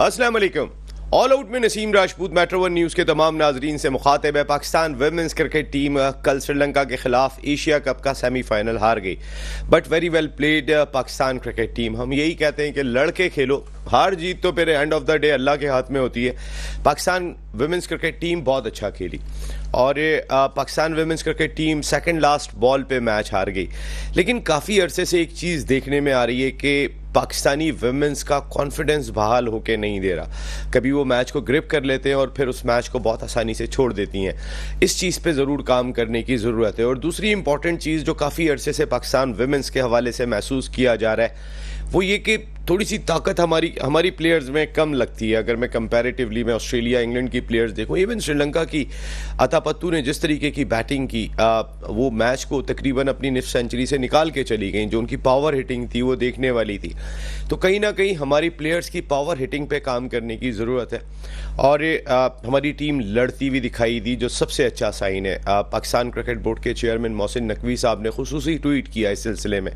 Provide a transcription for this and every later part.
अस्सलाम वालेकुम। All out में Naseem Rajput metro one news के तमाम नाजरीन से मुखातिब है। पाकिस्तान विमेंस क्रिकेट टीम कल श्रीलंका के खिलाफ एशिया कप का सेमीफाइनल हार गई, but very well played Pakistan cricket team. हम यही कहते हैं कि लड़के खेलो, हार जीत तो फिर एंड ऑफ द डे अल्लाह के हाथ में होती है। पाकिस्तान विमेंस क्रिकेट टीम बहुत अच्छा खेली और Pakistan women's cricket team second last ball पे मैच हार गई। लेकिन काफ़ी अरसे से एक चीज़ देखने में आ रही है कि पाकिस्तानी विमेंस का कॉन्फिडेंस बहाल होके नहीं दे रहा। कभी वो मैच को ग्रिप कर लेते हैं और फिर उस मैच को बहुत आसानी से छोड़ देती हैं। इस चीज़ पे ज़रूर काम करने की ज़रूरत है। और दूसरी इंपॉर्टेंट चीज़ जो काफ़ी अरसे से पाकिस्तान विमेंस के हवाले से महसूस किया जा रहा है वो ये कि थोड़ी सी ताकत हमारी प्लेयर्स में कम लगती है। अगर मैं कंपैरेटिवली मैं ऑस्ट्रेलिया इंग्लैंड की प्लेयर्स देखूं, इवन श्रीलंका की अतापत्तू ने जिस तरीके की बैटिंग की, वो मैच को तकरीबन अपनी निफ सेंचुरी से निकाल के चली गई। जो उनकी पावर हिटिंग थी वो देखने वाली थी। तो कहीं ना कहीं हमारी प्लेयर्स की पावर हिटिंग पे काम करने की ज़रूरत है और हमारी टीम लड़ती हुई दिखाई दी, जो सबसे अच्छा साइन है। पाकिस्तान क्रिकेट बोर्ड के चेयरमैन मोहसिन नकवी साहब ने खुसूसी ट्वीट किया इस सिलसिले में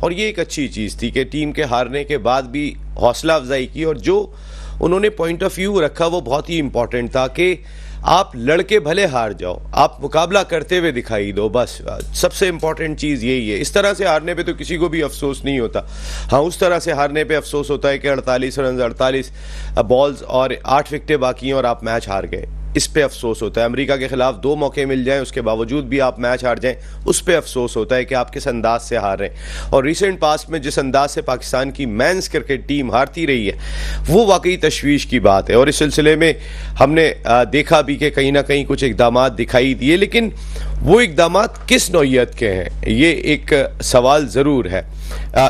और ये एक अच्छी चीज़ थी कि टीम के हारने के बाद भी हौसला अफजाई की और जो उन्होंने पॉइंट ऑफ व्यू रखा वो बहुत ही इंपॉर्टेंट था कि आप लड़के भले हार जाओ, आप मुकाबला करते हुए दिखाई दो। बस सबसे इंपॉर्टेंट चीज़ यही है। इस तरह से हारने पे तो किसी को भी अफसोस नहीं होता। हाँ, उस तरह से हारने पे अफसोस होता है कि 48 रन 48 बॉल्स और 8 विकेटें बाकी हैं और आप मैच हार गए। इस पे अफसोस होता है। अमेरिका के खिलाफ 2 मौके मिल जाएं उसके बावजूद भी आप मैच हार जाएं, उस पे अफसोस होता है कि आप किस अंदाज से हार रहे हैं। और रिसेंट पास्ट में जिस अंदाज से पाकिस्तान की मेंस क्रिकेट टीम हारती रही है वो वाकई तशवीश की बात है। और इस सिलसिले में हमने देखा भी कि कहीं ना कहीं कुछ इकदाम दिखाई दिए, लेकिन वो इकदाम किस नौइयत के हैं ये एक सवाल ज़रूर है।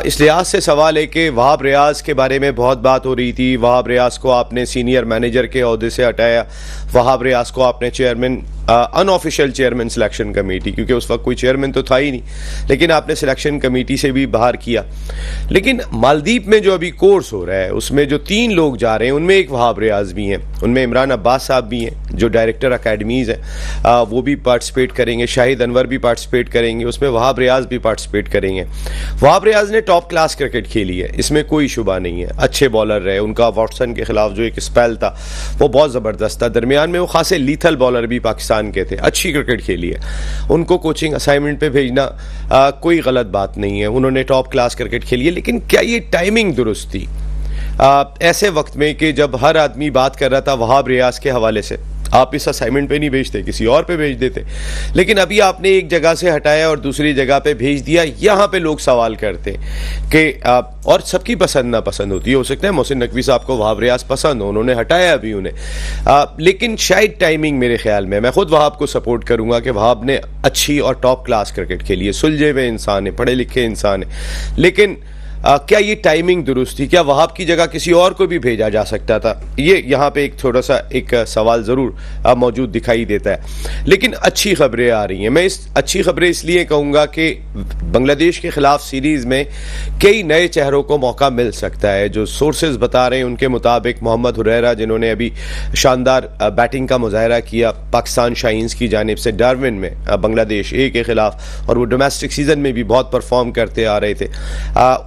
इस लिहाज से सवाल है कि वहाब रियाज के बारे में बहुत बात हो रही थी। वहाब रियाज को आपने सीनियर मैनेजर के ओहदे से हटाया, वहाब रियाज को आपने chairman unofficial chairman selection committee, क्योंकि उस वक्त कोई चेयरमैन तो था ही नहीं, लेकिन आपने सिलेक्शन कमेटी से भी बाहर किया। लेकिन मालदीव में जो अभी कोर्स हो रहा है उसमें जो 3 लोग जा रहे हैं उनमें एक वहाब रियाज भी हैं, उनमें इमरान अब्बास साहब भी हैं जो डायरेक्टर अकेडमीज़ हैं, वो भी पार्टिसिपेट करेंगे। शाहिद अनवर भी पार्टिसिपेट करेंगे, उसमें वहाब रियाज भी पार्टिसिपेट करेंगे। वहाब रियाज ने टॉप क्लास क्रिकेट खेली है, इसमें कोई शुबा नहीं है। अच्छे बॉलर रहे, उनका वॉटसन के खिलाफ जो एक स्पेल था वो बहुत ज़बरदस्त था। दरमियान में वो खासे लीथल बॉलर भी पाकिस्तान के थे, अच्छी क्रिकेट खेली है। उनको कोचिंग असाइनमेंट पे भेजना कोई गलत बात नहीं है, उन्होंने टॉप क्लास क्रिकेट खेली है। लेकिन क्या ये टाइमिंग दुरुस्त थी ऐसे वक्त में कि जब हर आदमी बात कर रहा था वहाब रियाज के हवाले से? आप इस असाइनमेंट पे नहीं भेजते, किसी और पे भेज देते। लेकिन अभी आपने एक जगह से हटाया और दूसरी जगह पे भेज दिया। यहाँ पे लोग सवाल करते कि और सबकी पसंद ना पसंद होती है, हो सकता है मोहसिन नकवी साहब को वहाब रियाज पसंद हो, उन्होंने हटाया भी उन्हें। लेकिन शायद टाइमिंग मेरे ख्याल में, मैं खुद वहाब को सपोर्ट करूंगा कि वहाब ने अच्छी और टॉप क्लास क्रिकेट खेली है, सुलझे हुए इंसान है, पढ़े लिखे इंसान है। लेकिन क्या ये टाइमिंग दुरुस्त थी? क्या वहाब की जगह किसी और को भी भेजा जा सकता था? ये यहाँ पे एक थोड़ा सा एक सवाल ज़रूर मौजूद दिखाई देता है। लेकिन अच्छी खबरें आ रही हैं। मैं इस अच्छी खबरें इसलिए कहूँगा कि बांग्लादेश के खिलाफ सीरीज़ में कई नए चेहरों को मौका मिल सकता है। जो सोर्सेज बता रहे हैं उनके मुताबिक मोहम्मद हुरैरा, जिन्होंने अभी शानदार बैटिंग का मुजाहरा किया पाकिस्तान शाहीन्स की जानिब से डार्विन में बांग्लादेश ए के खिलाफ, और वो डोमेस्टिक सीजन में भी बहुत परफॉर्म करते आ रहे थे,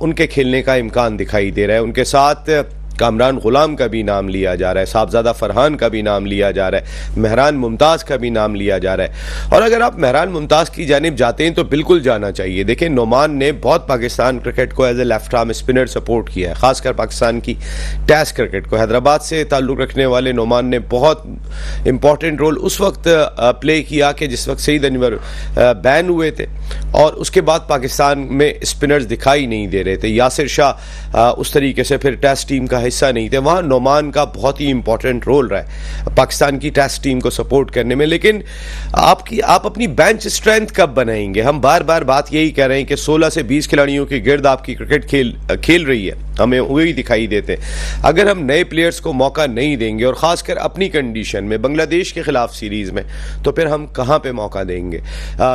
उनके खेलने का इम्कान दिखाई दे रहा है। उनके साथ कामरान गुलाम का भी नाम लिया जा रहा है, साहबजादा फरहान का भी नाम लिया जा रहा है, मेहरान मुमताज का भी नाम लिया जा रहा है। और अगर आप मेहरान मुमताज की जानिब जाते हैं तो बिल्कुल जाना चाहिए। देखिए, नोमान ने बहुत पाकिस्तान क्रिकेट को as a left arm spinner support किया है, खासकर पाकिस्तान की टेस्ट क्रिकेट को। हैदराबाद से ताल्लुक़ रखने वाले नोमान ने बहुत इंपॉर्टेंट रोल उस वक्त प्ले किया कि जिस वक्त सईद अनवर बैन हुए थे और उसके बाद पाकिस्तान में स्पिनर्स दिखाई नहीं दे रहे थे। यासिर शाह उस तरीके से फिर टेस्ट टीम का हिस्सा नहीं थे। वहाँ नोमान का बहुत ही इंपॉर्टेंट रोल रहा है पाकिस्तान की टेस्ट टीम को सपोर्ट करने में। लेकिन आप अपनी बेंच स्ट्रेंथ कब बनाएंगे? हम बार बार बात यही कह रहे हैं कि 16 से 20 खिलाड़ियों की गिर्द आपकी क्रिकेट खेल रही है, हमें वही दिखाई देते। अगर हम नए प्लेयर्स को मौका नहीं देंगे और ख़ासकर अपनी कंडीशन में बांग्लादेश के खिलाफ सीरीज़ में, तो फिर हम कहाँ पे मौका देंगे?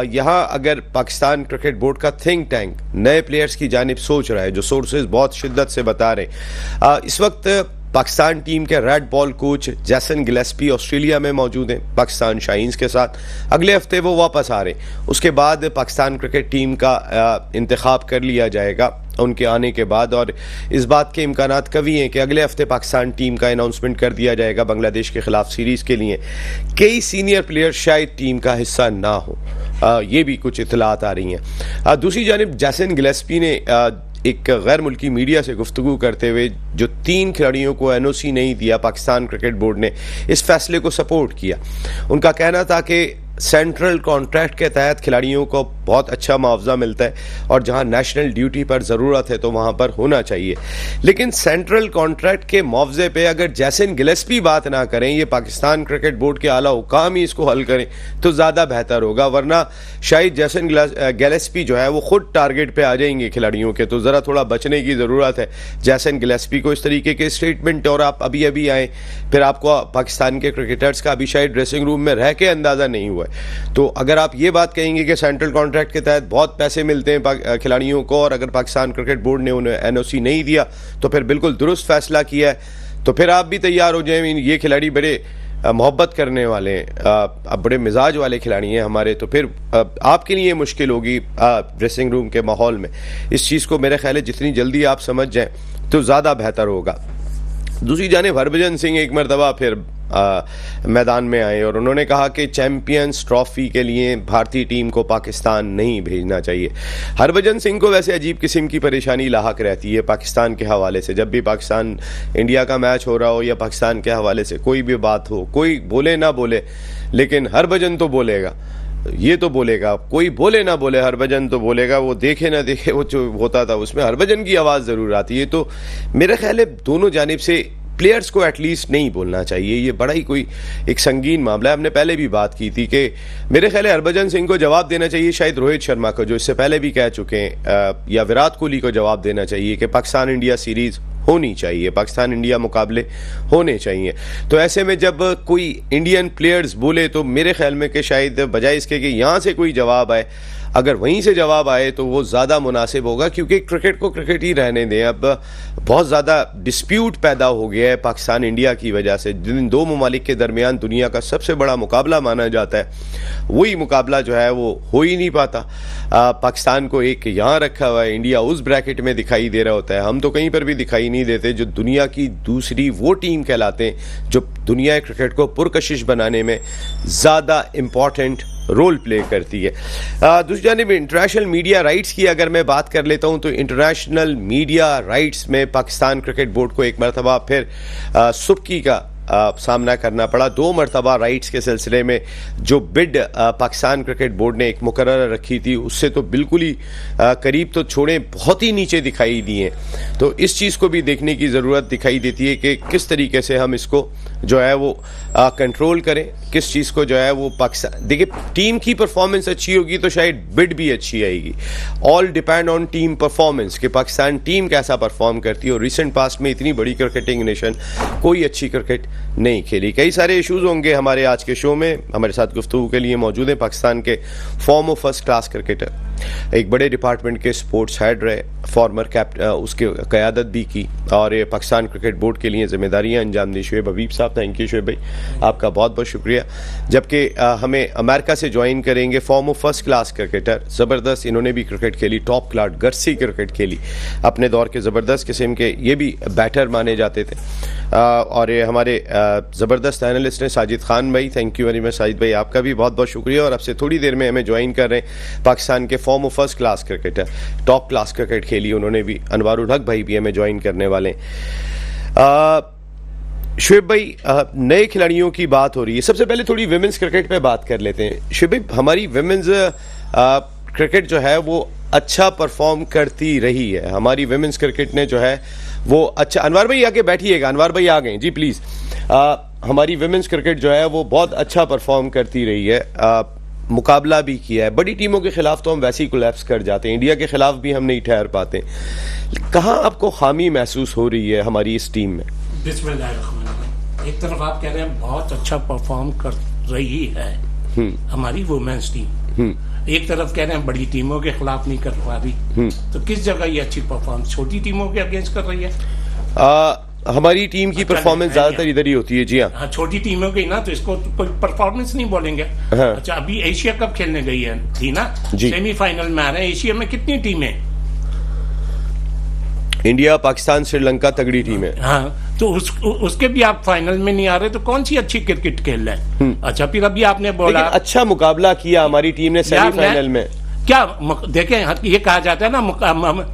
यहाँ अगर पाकिस्तान क्रिकेट बोर्ड का थिंक टैंक नए प्लेयर्स की जानिब सोच रहा है, जो सोर्सेज बहुत शिद्दत से बता रहे, इस वक्त पाकिस्तान टीम के रेड बॉल कोच जैसन गिलेस्पी ऑस्ट्रेलिया में मौजूद हैं पाकिस्तान शाहीन्स के साथ। अगले हफ्ते वो वापस आ रहे हैं। उसके बाद पाकिस्तान क्रिकेट टीम का इंतखाब कर लिया जाएगा उनके आने के बाद, और इस बात के इम्कानात कभी हैं कि अगले हफ्ते पाकिस्तान टीम का अनाउंसमेंट कर दिया जाएगा बांग्लादेश के खिलाफ सीरीज़ के लिए। कई सीनियर प्लेयर शायद टीम का हिस्सा ना हो, ये भी कुछ इतलात आ रही हैं। दूसरी जानिब जैसन गिलेस्पी ने एक गैर मुल्की मीडिया से गुफ्तगू करते हुए जो 3 खिलाड़ियों को एनओसी नहीं दिया, पाकिस्तान क्रिकेट बोर्ड ने इस फैसले को सपोर्ट किया। उनका कहना था कि सेंट्रल कॉन्ट्रैक्ट के तहत खिलाड़ियों को बहुत अच्छा मुआवजा मिलता है और जहां नेशनल ड्यूटी पर ज़रूरत है तो वहां पर होना चाहिए, लेकिन सेंट्रल कॉन्ट्रैक्ट के मुआवजे पे अगर जैसन गिलेस्पी बात ना करें, ये पाकिस्तान क्रिकेट बोर्ड के आला हुकाम ही इसको हल करें तो ज़्यादा बेहतर होगा, वरना शायद जैसन गिलेस्पी जो है वो खुद टारगेट पे आ जाएंगे खिलाड़ियों के। तो ज़रा थोड़ा बचने की ज़रूरत है जैसन गिलेस्पी को इस तरीके के स्टेटमेंट। और आप अभी अभी आए, फिर आपको पाकिस्तान के क्रिकेटर्स का अभी शायद ड्रेसिंग रूम में रह के अंदाज़ा नहीं हुआ, तो अगर आप ये बात कहेंगे कि सेंट्रल कॉन्ट्रैक्ट के तहत बहुत पैसे मिलते हैं खिलाड़ियों को और अगर पाकिस्तान क्रिकेट बोर्ड ने उन्हें एनओसी नहीं दिया तो फिर बिल्कुल दुरुस्त फैसला किया है, तो फिर आप भी तैयार हो जाएं। ये खिलाड़ी बड़े मोहब्बत करने वाले हैं, अब बड़े मिजाज वाले खिलाड़ी हैं हमारे, तो फिर आपके लिए मुश्किल होगी ड्रेसिंग रूम के माहौल में। इस चीज़ को मेरा ख्याल है जितनी जल्दी आप समझ जाएं तो ज़्यादा बेहतर होगा। दूसरी जानिब हरभजन सिंह एक मरतबा फिर मैदान में आए और उन्होंने कहा कि चैंपियंस ट्रॉफी के लिए भारतीय टीम को पाकिस्तान नहीं भेजना चाहिए। हरभजन सिंह को वैसे अजीब किस्म की परेशानी लाहक रहती है पाकिस्तान के हवाले से, जब भी पाकिस्तान इंडिया का मैच हो रहा हो या पाकिस्तान के हवाले से कोई भी बात हो, कोई बोले ना बोले लेकिन हरभजन तो बोलेगा, ये तो बोलेगा, कोई बोले ना बोले हरभजन तो बोलेगा, वो देखे ना देखे वो जो होता था उसमें हरभजन की आवाज़ ज़रूर आती है। तो मेरा ख्याल है दोनों जानिब से प्लेयर्स को एटलीस्ट नहीं बोलना चाहिए, ये बड़ा ही कोई एक संगीन मामला है। हमने पहले भी बात की थी कि मेरे ख्याल है हरभजन सिंह को जवाब देना चाहिए शायद रोहित शर्मा को, जो इससे पहले भी कह चुके हैं, या विराट कोहली को जवाब देना चाहिए कि पाकिस्तान इंडिया सीरीज़ होनी चाहिए, पाकिस्तान इंडिया मुकाबले होने चाहिए। तो ऐसे में जब कोई इंडियन प्लेयर्स बोले तो मेरे ख्याल में कि शायद बजाय इसके कि यहाँ से कोई जवाब आए, अगर वहीं से जवाब आए तो वो ज़्यादा मुनासिब होगा, क्योंकि क्रिकेट को क्रिकेट ही रहने दें। अब बहुत ज़्यादा डिस्प्यूट पैदा हो गया है पाकिस्तान इंडिया की वजह से, जिन दो ममालिक के दरमियान दुनिया का सबसे बड़ा मुकाबला माना जाता है, वही मुकाबला जो है वो हो ही नहीं पाता। पाकिस्तान को एक यहाँ रखा हुआ है, इंडिया उस ब्रैकेट में दिखाई दे रहा होता है, हम तो कहीं पर भी दिखाई नहीं देते, जो दुनिया की दूसरी वो टीम कहलाते हैं जो दुनिया क्रिकेट को पुरकशिश बनाने में ज़्यादा इम्पॉर्टेंट रोल प्ले करती है। दूसरी जानिब इंटरनेशनल मीडिया राइट्स की अगर मैं बात कर लेता हूं तो इंटरनेशनल मीडिया राइट्स में पाकिस्तान क्रिकेट बोर्ड को एक मरतबा फिर सुबकी का सामना करना पड़ा। 2 मरतबा राइट्स के सिलसिले में जो बिड पाकिस्तान क्रिकेट बोर्ड ने एक मुकर्रर रखी थी उससे तो बिल्कुल ही करीब तो छोड़े बहुत ही नीचे दिखाई दिए। तो इस चीज़ को भी देखने की ज़रूरत दिखाई देती है कि किस तरीके से हम इसको जो है वो कंट्रोल करें, किस चीज़ को जो है वो पाकिस्तान, देखिए टीम की परफॉर्मेंस अच्छी होगी तो शायद बिड भी अच्छी आएगी। All depend on team performance कि पाकिस्तान टीम कैसा परफॉर्म करती है, और रिसेंट पास्ट में इतनी बड़ी क्रिकेटिंग नेशन कोई अच्छी क्रिकेट नहीं खेली। कई सारे इश्यूज होंगे हमारे आज के शो में। हमारे साथ गुफ्तगू के लिए मौजूद हैं पाकिस्तान के फॉर्मर फर्स्ट क्लास क्रिकेटर, एक बड़े डिपार्टमेंट के स्पोर्ट्स हेड रहे, फॉर्मर कैप्टन, उसकी क़यादत भी की और ये पाकिस्तान क्रिकेट बोर्ड के लिए जिम्मेदारियां अंजाम दी। शुएब हबीब साहब, थैंक यू शुएब भाई, आपका बहुत बहुत शुक्रिया। जबकि हमें अमेरिका से ज्वाइन करेंगे फॉर्मर फर्स्ट क्लास क्रिकेटर, ज़बरदस्त, इन्होंने भी क्रिकेट खेली, टॉप क्लास गर्सी क्रिकेट खेली अपने दौर के, ज़बरदस्त किस्म के ये भी बैटर माने जाते थे। और ये हमारे ज़बरदस्त एनालिस्ट हैं साजिद खान भाई, thank you very much Sajid भाई, आपका भी बहुत बहुत शुक्रिया। और अब से थोड़ी देर में हमें ज्वाइन कर रहे हैं पाकिस्तान के farmer first class cricketer, top class cricket खेली उन्होंने भी, अनवारुल हक भाई भी हमें ज्वाइन करने वाले हैं। शुएब भाई, नए खिलाड़ियों की बात हो रही है, सबसे पहले थोड़ी विमेंस क्रिकेट पे बात कर लेते हैं। शुएब भाई, हमारी विमेंस क्रिकेट जो है वो अच्छा परफॉर्म करती रही है, हमारी विमेंस क्रिकेट ने जो है वो अच्छा, अनवर भाई आके बैठिएगा, अनवर भाई आ गए जी प्लीज़। हमारी विमेंस क्रिकेट जो है वो बहुत अच्छा परफॉर्म करती रही है, मुकाबला भी किया है। बड़ी टीमों के खिलाफ तो हम वैसे ही कोलैप्स कर जाते हैं, इंडिया के खिलाफ भी हम नहीं ठहर पाते। कहाँ आपको खामी महसूस हो रही है हमारी इस टीम में? बिस्मिल्लाह, एक तरफ आप कह रहे हैं बहुत अच्छा परफॉर्म कर रही है हमारी वुमेन्स टीम, एक तरफ कह रहे हैं बड़ी टीमों के खिलाफ नहीं कर पा रही, तो किस जगह ये अच्छी परफॉर्मेंस छोटी टीमों के अगेंस्ट कर रही है? हमारी टीम की परफॉर्मेंस ज्यादातर इधर ही होती है जी। हाँ, छोटी टीमों की ना, तो इसको कोई परफॉर्मेंस नहीं बोलेंगे। हाँ। अच्छा, अभी एशिया कप खेलने गई है थी ना, सेमीफाइनल में आ रहे हैं, एशिया में कितनी टीमें? इंडिया, पाकिस्तान, श्रीलंका तगड़ी टीम है। हाँ, तो उसके भी आप फाइनल में नहीं आ रहे तो कौन सी अच्छी क्रिकेट खेल रहे हैं। अच्छा, फिर अभी आपने बोला अच्छा मुकाबला किया हमारी टीम ने सेमीफाइनल में। क्या देखें, ये कहा जाता है ना,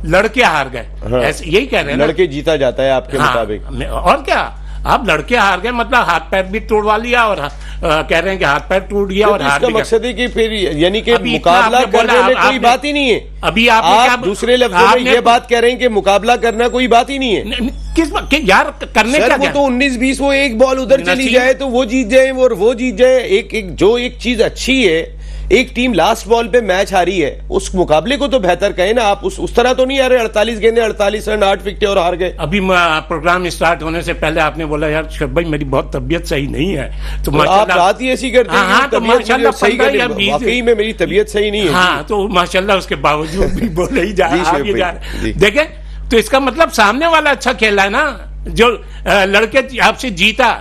लड़के हार गए। हाँ, ऐसे यही कह रहे हैं, लड़के जीता जाता है आपके मुताबिक। और क्या, आप लड़के हार गए मतलब हाथ पैर भी तोड़वा लिया और कह रहे हैं कि हाथ पैर टूट गया और हार भी गया। मकसद है कि फिर यानी कि मुकाबला करने में कोई बात ही नहीं है। अभी आप दूसरे लफ्जों में ये बात कह रहे हैं कि मुकाबला करना कोई बात ही नहीं है। किस यार करने का वो तो 19-20 वो एक बॉल उधर चली जाए तो वो जीत जाए और वो जीत जाए। एक चीज अच्छी है, एक टीम लास्ट बॉल पे मैच हारी है, उस मुकाबले को तो बेहतर कहें ना आप। उस तरह तो नहीं आ रहे 48 गेंदें 48 रन 8 विकेट और हार गए। अभी प्रोग्राम स्टार्ट होने से पहले आपने बोला यार शब भाई मेरी बहुत तबीयत सही नहीं है, तो आप बात ही ऐसी करते हैं। हाँ, तो माशाल्लाह सही वाकई में मेरी तबीयत सही नहीं है। हाँ, तो माशाल्लाह उसके बावजूद भी बोले ही जा रहे। देखें तो इसका मतलब सामने वाला अच्छा खेला है ना, जो लड़के आपसे जीता,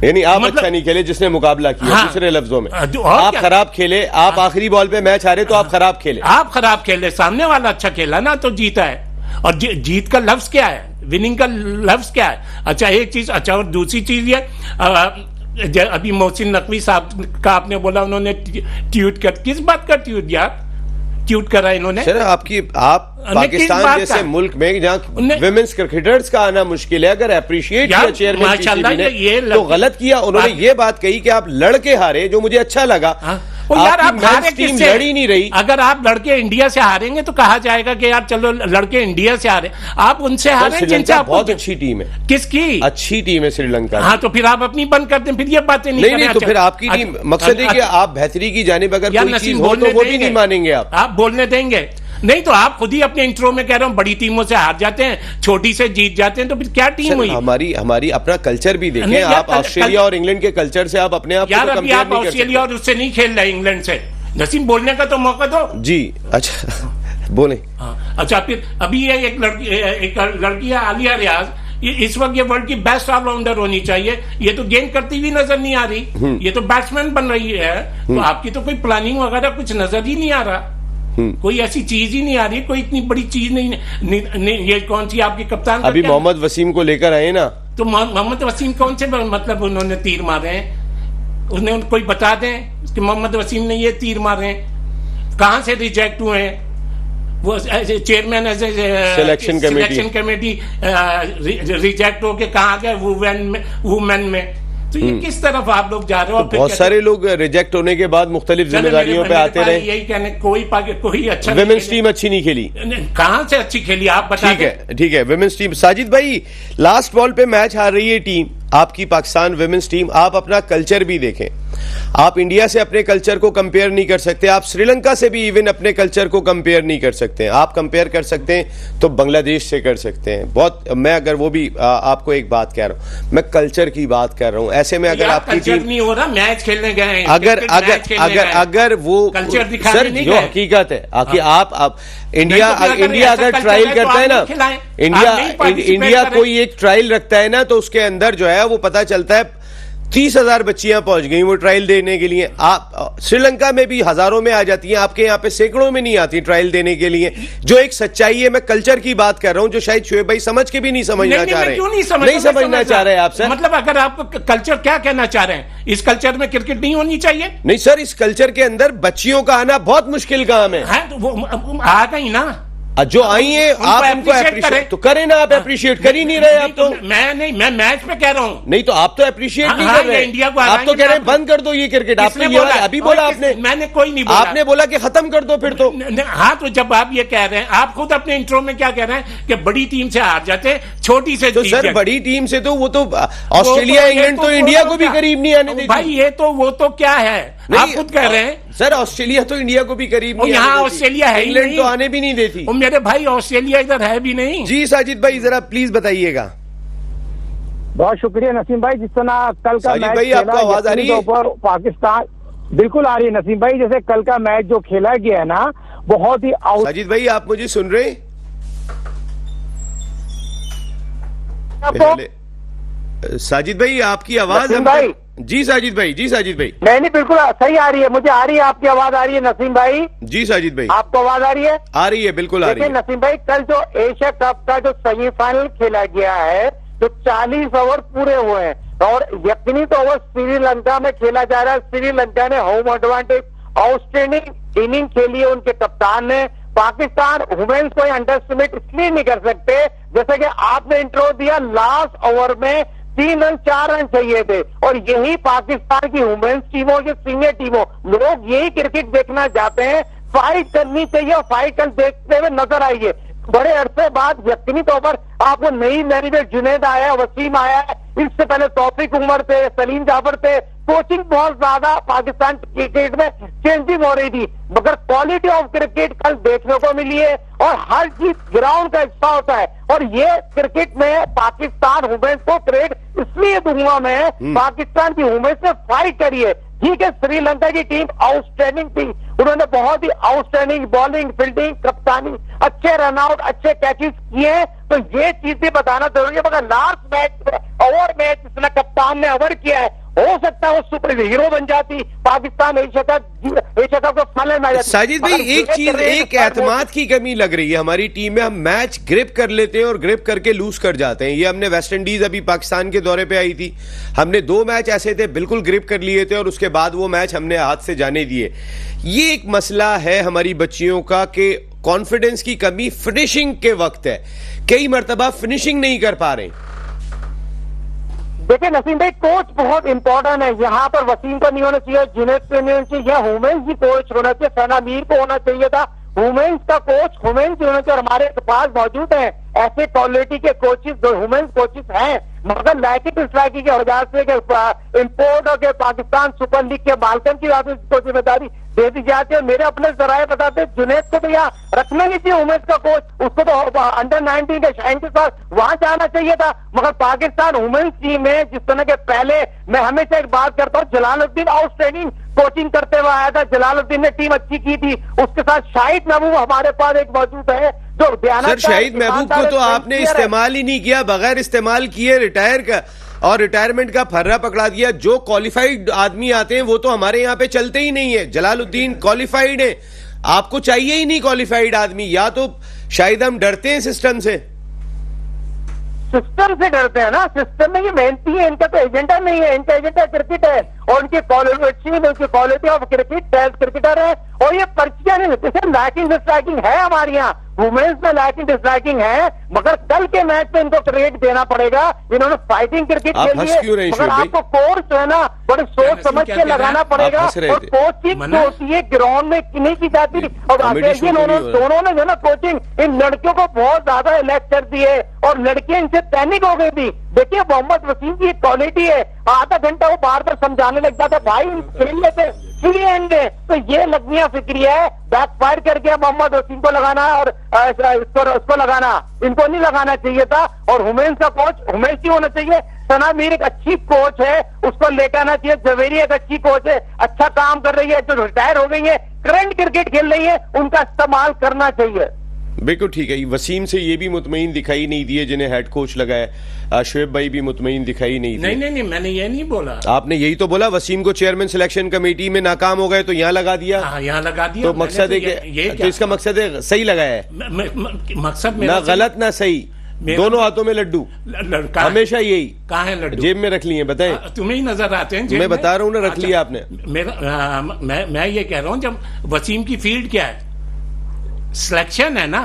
यानी आप अच्छा नहीं खेले जिसने मुकाबला किया। हाँ, दूसरे लफ्जों में आप खराब खेले, आप आखिरी बॉल पे मैच हारे तो आप खराब खेले। आप खराब खेले, सामने वाला अच्छा खेला ना तो जीता है। और जीत का लफ्ज क्या है, विनिंग का लफ्ज क्या है। अच्छा, एक चीज। अच्छा, और दूसरी चीज ये अभी मोहसिन नकवी साहब का आपने बोला उन्होंने ट्वीट कर, किस बात का ट्वीट यार ट्वीट करा इन्होंने। सर आप पाकिस्तान जैसे मुल्क में जहाँ विमेंस क्रिकेटर्स का आना मुश्किल है, अगर अप्रिशिएट किया चेयरमैन पीसीबी ने तो गलत किया। उन्होंने ये बात कही कि आप लड़के हारे, जो मुझे अच्छा लगा। यार आप हारे टीम लड़ी नहीं रही। अगर आप लड़के इंडिया से हारेंगे तो कहा जाएगा कि यार चलो लड़के इंडिया से हारे, आप उनसे हारे जिनसे आप बहुत अच्छी टीम है। किसकी अच्छी टीम है श्रीलंका। हाँ, तो फिर आप अपनी बंद कर दें, फिर ये बातें नहीं तो फिर आपकी टीम मकसद है कि आप बेहतरी की जानिब अगर कोई चीज हो तो वो भी नहीं मानेंगे आप बोलने देंगे नहीं। तो आप खुद ही अपने इंट्रो में कह रहे हो बड़ी टीमों से हार जाते हैं, छोटी से जीत जाते हैं, तो फिर क्या टीम हुई। हमारी अपना कल्चर भी देखें आप। ऑस्ट्रेलिया और इंग्लैंड के कल्चर से आप अपने आप यार अभी आप ऑस्ट्रेलिया और उससे नहीं खेल रहे, इंग्लैंड से। नसीम बोलने का तो मौका दो जी। अच्छा बोले। अच्छा, फिर अभी ये एक लड़की है आलिया रियाज, इस वक्त ये वर्ल्ड की बेस्ट ऑलराउंडर होनी चाहिए। ये तो गेंद करती हुई नजर नहीं आ रही, ये तो बैट्समैन बन रही है। तो आपकी तो कोई प्लानिंग वगैरह कुछ नजर ही नहीं आ रहा, कोई ऐसी चीज ही नहीं आ रही, कोई इतनी बड़ी चीज नहीं। ये कौन सी आपकी कप्तान अभी मोहम्मद वसीम को लेकर आए ना, तो मोहम्मद वसीम कौन से मतलब उन्होंने तीर मारे हैं, उन्हें कोई बता दें कि मोहम्मद वसीम ने ये तीर मारे हैं, कहां से रिजेक्ट हुए हैं। वो चेयरमैन सिलेक्शन कमेटी रिजेक्ट होके कहा गया वुमेन में। तो ये किस तरफ आप लोग जा रहे हो। तो बहुत सारे लोग रिजेक्ट होने के बाद मुख्तलिफ जिम्मेदारियों पे आते रहे। यही कहने कोई अच्छा विमेंस टीम अच्छी नहीं खेली। कहां से अच्छी खेली आप बता। ठीक है विमेंस टीम। साजिद भाई, लास्ट बॉल पे मैच हार रही है टीम आपकी पाकिस्तान विमेंस टीम। आप अपना कल्चर भी देखें, आप इंडिया से अपने कल्चर को कंपेयर नहीं कर सकते, आप श्रीलंका से भी इवन अपने कल्चर को कंपेयर नहीं कर सकते। आप कंपेयर कर सकते हैं तो बांग्लादेश से कर सकते हैं। बहुत मैं अगर वो भी आपको एक बात कह रहा हूं, मैं कल्चर की बात कर रहा हूं। ऐसे में अगर आपकी टीम नहीं हो रहा, मैच खेलने गए, अगर वो कल्चर सर जो हकीकत है कि आप इंडिया अगर ट्रायल करता है ना, इंडिया कोई एक ट्रायल रखता है ना, तो उसके अंदर जो है वो पता चलता है 30,000 बच्चियां पहुंच गई वो ट्रायल देने के लिए। आप श्रीलंका में भी हजारों में आ जाती हैं, आपके यहाँ पे सैकड़ों में नहीं आती ट्रायल देने के लिए। जो एक सच्चाई है, मैं कल्चर की बात कर रहा हूं, जो शायद शुएब भाई समझ के भी नहीं समझना चाह रहे। नहीं समझना चाह रहे आप सर। मतलब अगर आप कल्चर क्या कहना चाह रहे हैं, इस कल्चर में क्रिकेट नहीं होनी चाहिए। नहीं सर, इस कल्चर के अंदर बच्चियों का आना बहुत मुश्किल काम है। तो वो आ गई ना, जो आई है आप उनको अप्रिशिएट तो करें ना। आप अप्रिशिएट कर ही नहीं रहे। आप तो मैं मैच में कह रहा हूं। नहीं तो आप तो अप्रिशिएट नहीं कर रहे। इंडिया को आप तो कह रहे हैं बंद कर दो ये क्रिकेट। आपने ये अभी बोला, आपने मैंने कोई नहीं बोला। आपने बोला कि खत्म कर दो फिर तो। हाँ, तो जब आप ये कह रहे हैं, आप खुद अपने इंट्रो में क्या कह रहे हैं कि बड़ी टीम से हार जाते, छोटी से। तो सर बड़ी टीम से तो वो तो ऑस्ट्रेलिया इंग्लैंड तो इंडिया को भी करीब नहीं आने देती भाई। ये तो वो तो क्या है, आप खुद कह रहे हैं। सर ऑस्ट्रेलिया तो इंडिया को भी करीब नहीं, यहाँ ऑस्ट्रेलिया है, इंग्लैंड तो आने भी नहीं देती। मेरे भाई ऑस्ट्रेलिया इधर है भी नहीं। जी साजिद भाई जरा प्लीज बताइएगा। बहुत शुक्रिया नसीम भाई। जिस तरह कल का मैच भाई आपको आवाज आ रही है? पाकिस्तान बिल्कुल आ रही है नसीम भाई। जैसे कल का मैच जो खेला गया है ना, बहुत ही साजिद भाई आप मुझे सुन रहे? साजिद भाई आपकी आवाज जी साजिद भाई, जी साजिद भाई। नहीं, बिल्कुल सही आ रही है, मुझे आ रही है, आपकी आवाज आ रही है नसीम भाई। जी साजिद भाई, आपको आवाज आ रही है? आ रही है, बिल्कुल आ रही देखिए है। नसीम भाई, कल जो एशिया कप का जो सेमीफाइनल खेला गया है, जो 40 ओवर पूरे हुए हैं और यकीनी तौर पर श्रीलंका में खेला जा रहा है। श्रीलंका ने होम एडवांटेज आउटस्टैंडिंग इनिंग खेली है उनके कप्तान ने। पाकिस्तान वुमेन्स को अंडर एस्टिमेट इसलिए नहीं कर सकते, जैसे कि आपने इंट्रो दिया, लास्ट ओवर में 3 रन 4 रन चाहिए थे और यही पाकिस्तान की वुमेन्स टीमों की सीनियर टीमों, लोग यही क्रिकेट देखना चाहते हैं। फाइट करनी चाहिए और फाइट कर देखते हुए नजर आइए। बड़े अरसे बाद यकीनी तौर पर आपको नई मैनेजर जुनैद आया, वसीम आया है, इससे पहले तौफीक उमर थे, सलीम जाफर थे। कोचिंग बहुत ज्यादा पाकिस्तान क्रिकेट में चेंजिंग हो रही थी, मगर क्वालिटी ऑफ क्रिकेट कल देखने को मिली है और हर चीज ग्राउंड का हिस्सा होता है। और ये क्रिकेट में पाकिस्तान वुमेन्स को क्रेडिट इसलिए दूंगा मैं, पाकिस्तान की वुमेन्स ने फाइट करी है। ठीक है, श्रीलंका की टीम आउटस्टैंडिंग थी, उन्होंने बहुत ही आउटस्टैंडिंग बॉलिंग, फील्डिंग, कप्तानी, अच्छे रनआउट, अच्छे कैचेस किए, तो ये चीजें बताना जरूरी है। मगर लास्ट मैच ओवर मैच जिसने कप्तान ने ओवर किया है, हो सकता है वो सुपर हीरो बन जाती, पाकिस्तान एशिया कप को फाइनल में आ जाती। साजिद भाई, एक चीज, एक एतमाद की कमी लग रही है हमारी टीम में। हम मैच ग्रिप कर लेते हैं और ग्रिप करके लूज कर जाते हैं। ये हमने वेस्ट इंडीज अभी पाकिस्तान के दौरे पे आई थी, हमने 2 मैच ऐसे थे बिल्कुल ग्रिप कर लिए थे और उसके बाद वो मैच हमने हाथ से जाने दिए। ये एक मसला है हमारी बच्चियों का कि कॉन्फिडेंस की कमी फिनिशिंग के वक्त है, कई मरतबा फिनिशिंग नहीं कर पा रहे। देखिए नसीम भाई, कोच बहुत इंपॉर्टेंट है। यहाँ पर वसीम को नहीं होना चाहिए, जुनैद को नहीं होना चाहिए, यह वुमेन्स की कोच होना चाहिए, सना मीर को होना चाहिए था। वुमेन्स का कोच वुमेन्स होना चाहिए और हमारे पास मौजूद है ऐसे क्वालिटी के कोचेस, जो वुमेन्स कोचेस हैं, मगर लैकिंग स्ट्राइकिंग के वजह से इम्पोर्ट होकर पाकिस्तान सुपर लीग के मालकन की को जिम्मेदारी दे दी जाती है। मेरे अपने जराये बताते, जुनैद को तो यहाँ रखना नहीं चाहिए वुमेन्स का कोच, उसको तो अंडर 19 के शाइन के साथ वहां जाना चाहिए था। मगर पाकिस्तान वुमेन्स टीम में जिस तरह के पहले, मैं हमेशा एक बात करता हूँ, जलालुद्दीन आउटस्टैंडिंग कोचिंग करते हुए आया था, जलालुद्दीन ने टीम अच्छी की थी, उसके साथ शाहिद महबूब हमारे पास एक मौजूद है जो सर शाहिद महबूब को तो आपने इस्तेमाल ही नहीं किया, बगैर इस्तेमाल किए रिटायर का और रिटायरमेंट का फर्रा पकड़ा दिया। जो क्वालिफाइड आदमी आते हैं वो तो हमारे यहाँ पे चलते ही नहीं है। जलालुद्दीन क्वालिफाइड है, आपको चाहिए ही नहीं क्वालिफाइड आदमी। या तो शायद हम डरते हैं सिस्टम से डरते हैं ना, सिस्टम में ये मेहनती है, इनका तो एजेंडा नहीं है, इनका एजेंडा क्रिकेट है और उनकी quality of cricket test cricketer है और ये पर्चियां नहीं देते। लैकिंग डिस्ट्राइकिंग है हमारे यहाँ, वुमेन्स में लैकिंग डिस्ट्राइकिंग है, मगर कल के मैच में इनको क्रेडिट देना पड़ेगा। इन्होंने फाइटिंग क्रिकेट खेली है, मगर आपको कोर्स जो है ना बड़े सोच समझ के लगाना पड़ेगा और कोचिंग जो होती है ग्राउंड में नहीं की जाती। और दोनों ने जो ना कोचिंग इन लड़कियों को बहुत ज्यादा इलेक्ट कर दी है और लड़कियां इनसे पैनिक हो गई थी। देखिए मोहम्मद वसीम की क्वालिटी है, आधा घंटा वो बार बार समझाने लग जाता, भाई खेल लेते फ्री एंड है, तो ये लगनिया फिक्री है, बैक फायर करके मोहम्मद वसीम को लगाना और उसको लगाना, इनको नहीं लगाना चाहिए था। और वुमेन्स का कोच वुमेन्स ही होना चाहिए। सना मीर एक अच्छी कोच है, उसको लेकर आना चाहिए। जवेरी एक अच्छी कोच है, अच्छा काम कर रही है, जो रिटायर हो गई है, करंट क्रिकेट खेल रही है, उनका इस्तेमाल करना चाहिए। बिल्कुल ठीक है। वसीम से ये भी मुतमईन दिखाई नहीं दिए जिन्हें हेड कोच लगाया, शोएब भाई भी मुतमईन दिखाई नहीं दिए। नहीं, मैंने ये नहीं बोला। आपने यही तो बोला, वसीम को चेयरमैन सिलेक्शन कमेटी में नाकाम हो गए तो यहाँ लगा दिया। यहाँ लगा दिया, तो मकसद है कि तो इसका मकसद है सही लगाया है, मकसद ना गलत ना सही, दोनों हाथों में लड्डू, हमेशा यही। कहाँ है लड्डू? जेब में रख लिए, बताएं। तुम्हें ही नजर आते हैं। मैं बता रहा हूँ ना, रख लिया आपने। मैं ये कह रहा हूँ, जब वसीम की फील्ड क्या है, सिलेक्शन है ना,